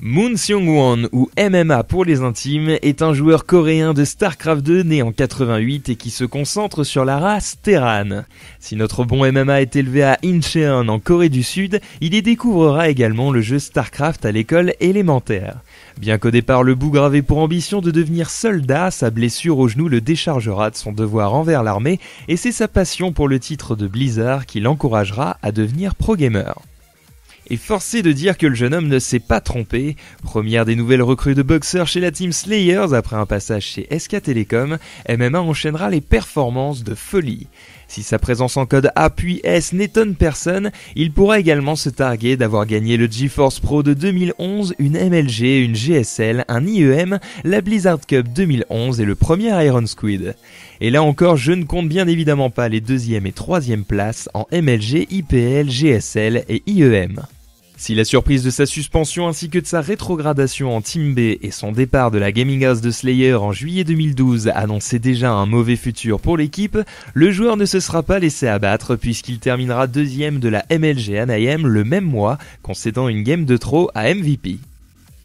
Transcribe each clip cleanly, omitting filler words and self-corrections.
Moon Seung-won, ou MMA pour les intimes, est un joueur coréen de StarCraft 2 né en 88 et qui se concentre sur la race Terran. Si notre bon MMA est élevé à Incheon en Corée du Sud, il y découvrera également le jeu StarCraft à l'école élémentaire. Bien qu'au départ le bougre avait pour ambition de devenir soldat, sa blessure au genou le déchargera de son devoir envers l'armée et c'est sa passion pour le titre de Blizzard qui l'encouragera à devenir pro-gamer. Et forcé de dire que le jeune homme ne s'est pas trompé, première des nouvelles recrues de boxeurs chez la team Slayers après un passage chez SK Telecom, MMA enchaînera les performances de folie. Si sa présence en code A puis S n'étonne personne, il pourra également se targuer d'avoir gagné le GeForce Pro de 2011, une MLG, une GSL, un IEM, la Blizzard Cup 2011 et le premier Iron Squid. Et là encore, je ne compte bien évidemment pas les 2e et 3e places en MLG, IPL, GSL et IEM. Si la surprise de sa suspension ainsi que de sa rétrogradation en Team B et son départ de la Gaming House de Slayer en juillet 2012 annonçaient déjà un mauvais futur pour l'équipe, le joueur ne se sera pas laissé abattre puisqu'il terminera 2e de la MLG Anaheim le même mois, concédant une game de trop à MVP.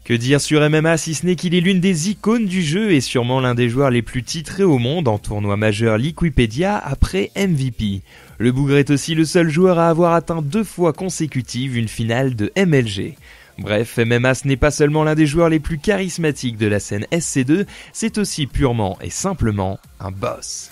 Que dire sur MMA si ce n'est qu'il est l'une des icônes du jeu et sûrement l'un des joueurs les plus titrés au monde en tournoi majeur Liquipedia après MVP. Le bougre est aussi le seul joueur à avoir atteint 2 fois consécutives une finale de MLG. Bref, MMA ce n'est pas seulement l'un des joueurs les plus charismatiques de la scène SC2, c'est aussi purement et simplement un boss.